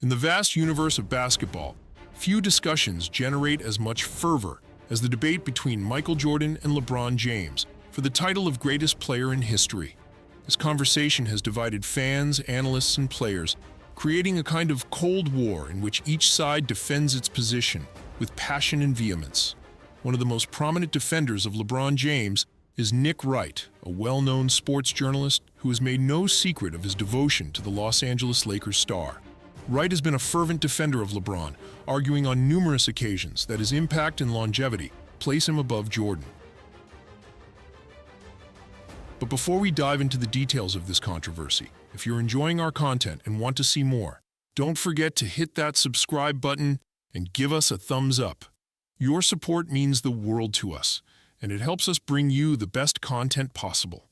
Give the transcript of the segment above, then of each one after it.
In the vast universe of basketball, few discussions generate as much fervor as the debate between Michael Jordan and LeBron James for the title of greatest player in history. This conversation has divided fans, analysts, and players, creating a kind of Cold War in which each side defends its position with passion and vehemence. One of the most prominent defenders of LeBron James is Nick Wright, a well-known sports journalist who has made no secret of his devotion to the Los Angeles Lakers star. Wright has been a fervent defender of LeBron, arguing on numerous occasions that his impact and longevity place him above Jordan. But before we dive into the details of this controversy, if you're enjoying our content and want to see more, don't forget to hit that subscribe button and give us a thumbs up. Your support means the world to us, and it helps us bring you the best content possible.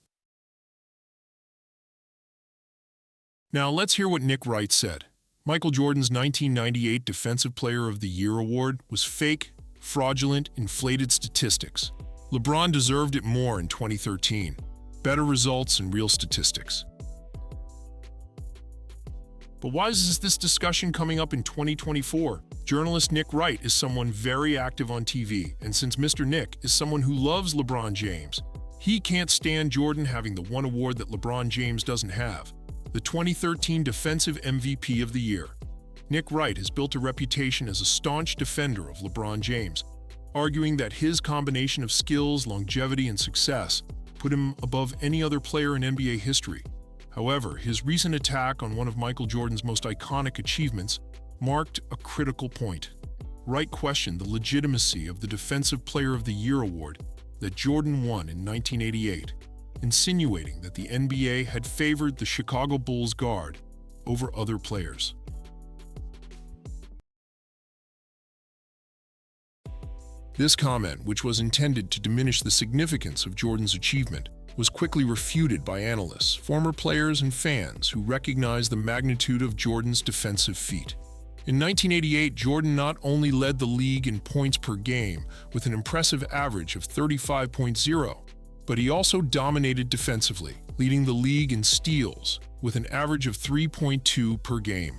Now let's hear what Nick Wright said. Michael Jordan's 1998 Defensive Player of the Year award was fake, fraudulent, inflated statistics. LeBron deserved it more in 2013. Better results and real statistics. But why is this discussion coming up in 2024? Journalist Nick Wright is someone very active on TV, and since Mr. Nick is someone who loves LeBron James, he can't stand Jordan having the one award that LeBron James doesn't have, the 2013 Defensive MVP of the Year. Nick Wright has built a reputation as a staunch defender of LeBron James, arguing that his combination of skills, longevity, and success put him above any other player in NBA history. However, his recent attack on one of Michael Jordan's most iconic achievements marked a critical point. Wright questioned the legitimacy of the Defensive Player of the Year award that Jordan won in 1988, insinuating that the NBA had favored the Chicago Bulls guard over other players. This comment, which was intended to diminish the significance of Jordan's achievement, was quickly refuted by analysts, former players, and fans who recognized the magnitude of Jordan's defensive feat. In 1988, Jordan not only led the league in points per game with an impressive average of 35.0, but he also dominated defensively, leading the league in steals with an average of 3.2 per game.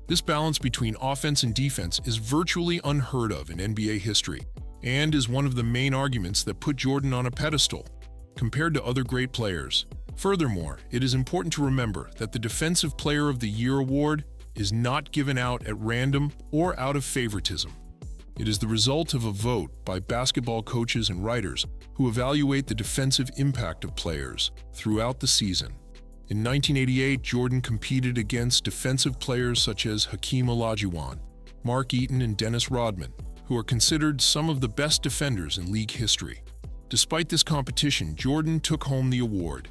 This balance between offense and defense is virtually unheard of in NBA history, and is one of the main arguments that put Jordan on a pedestal compared to other great players. Furthermore, it is important to remember that the Defensive Player of the Year award is not given out at random or out of favoritism. It is the result of a vote by basketball coaches and writers who evaluate the defensive impact of players throughout the season. In 1988, Jordan competed against defensive players such as Hakeem Olajuwon, Mark Eaton, and Dennis Rodman, who are considered some of the best defenders in league history. Despite this competition, Jordan took home the award,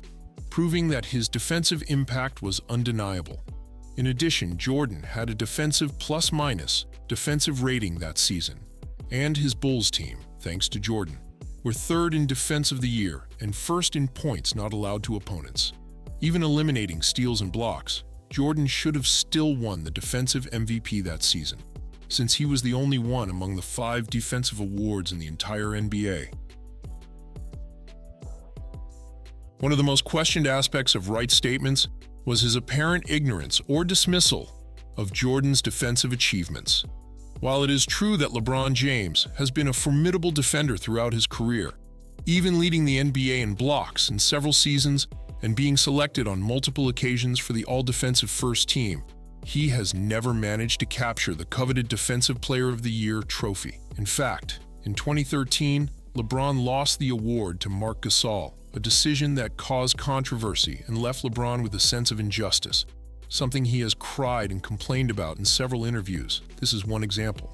proving that his defensive impact was undeniable. In addition, Jordan had a defensive plus-minus defensive rating that season, and his Bulls team, thanks to Jordan, were third in Defense of the Year and first in points not allowed to opponents. Even eliminating steals and blocks, Jordan should have still won the defensive MVP that season, since he was the only one among the 5 defensive awards in the entire NBA. One of the most questioned aspects of Wright's statements was his apparent ignorance or dismissal of Jordan's defensive achievements. While it is true that LeBron James has been a formidable defender throughout his career, even leading the NBA in blocks in several seasons and being selected on multiple occasions for the All-Defensive First Team, he has never managed to capture the coveted Defensive Player of the Year trophy. In fact, in 2013, LeBron lost the award to Marc Gasol, a decision that caused controversy and left LeBron with a sense of injustice, something he has cried and complained about in several interviews. This is one example.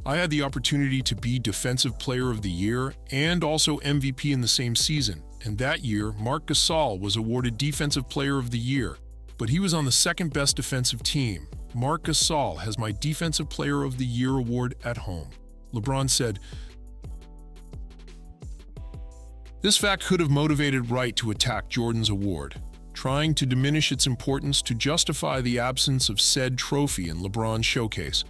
I had the opportunity to be Defensive Player of the Year and also MVP in the same season, and that year, Marc Gasol was awarded Defensive Player of the Year, but he was on the second best defensive team. Marc Gasol has my Defensive Player of the Year award at home. LeBron said, this fact could have motivated Wright to attack Jordan's award, trying to diminish its importance to justify the absence of said trophy in LeBron's showcase.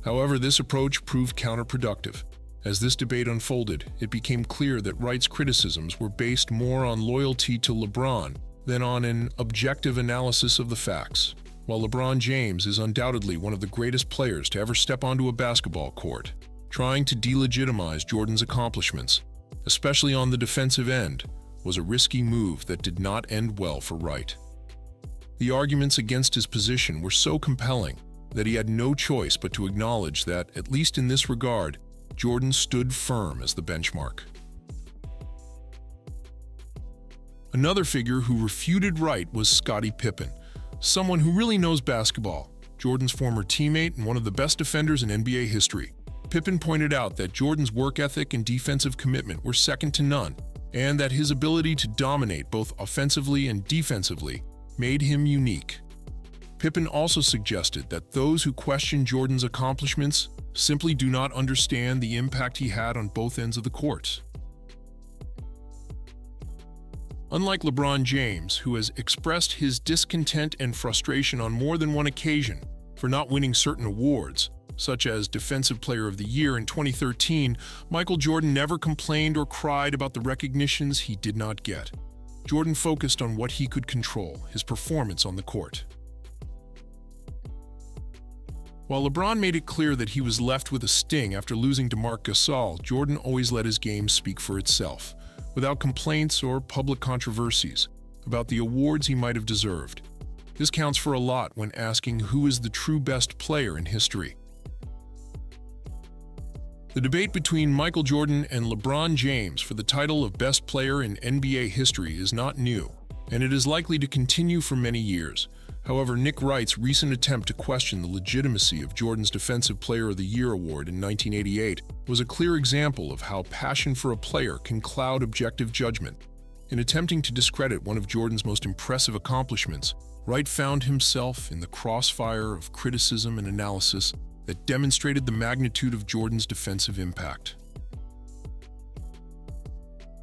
However, this approach proved counterproductive. As this debate unfolded, it became clear that Wright's criticisms were based more on loyalty to LeBron than on an objective analysis of the facts. While LeBron James is undoubtedly one of the greatest players to ever step onto a basketball court, trying to delegitimize Jordan's accomplishments, especially on the defensive end, was a risky move that did not end well for Wright. The arguments against his position were so compelling that he had no choice but to acknowledge that, at least in this regard, Jordan stood firm as the benchmark. Another figure who refuted Wright was Scottie Pippen, someone who really knows basketball, Jordan's former teammate and one of the best defenders in NBA history. Pippen pointed out that Jordan's work ethic and defensive commitment were second to none, and that his ability to dominate both offensively and defensively made him unique. Pippen also suggested that those who question Jordan's accomplishments simply do not understand the impact he had on both ends of the court. Unlike LeBron James, who has expressed his discontent and frustration on more than one occasion for not winning certain awards, such as Defensive Player of the Year in 2013, Michael Jordan never complained or cried about the recognitions he did not get. Jordan focused on what he could control, his performance on the court. While LeBron made it clear that he was left with a sting after losing to Marc Gasol, Jordan always let his game speak for itself, without complaints or public controversies about the awards he might have deserved. This counts for a lot when asking who is the true best player in history. The debate between Michael Jordan and LeBron James for the title of best player in NBA history is not new, and it is likely to continue for many years. However, Nick Wright's recent attempt to question the legitimacy of Jordan's Defensive Player of the Year award in 1988 was a clear example of how passion for a player can cloud objective judgment. In attempting to discredit one of Jordan's most impressive accomplishments, Wright found himself in the crossfire of criticism and analysis that demonstrated the magnitude of Jordan's defensive impact.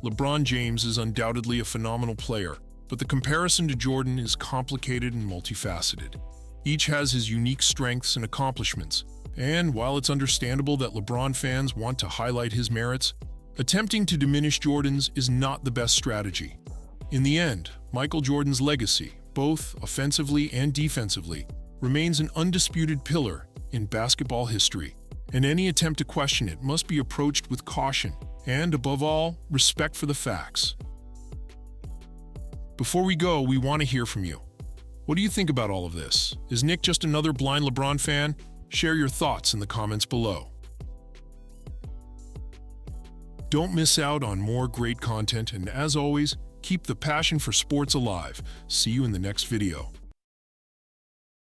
LeBron James is undoubtedly a phenomenal player, but the comparison to Jordan is complicated and multifaceted. Each has his unique strengths and accomplishments, and while it's understandable that LeBron fans want to highlight his merits, attempting to diminish Jordan's is not the best strategy. In the end, Michael Jordan's legacy, both offensively and defensively, remains an undisputed pillar in basketball history, and any attempt to question it must be approached with caution and, above all, respect for the facts. Before we go, we want to hear from you. What do you think about all of this? Is Nick just another blind LeBron fan? Share your thoughts in the comments below. Don't miss out on more great content, and as always, keep the passion for sports alive. See you in the next video.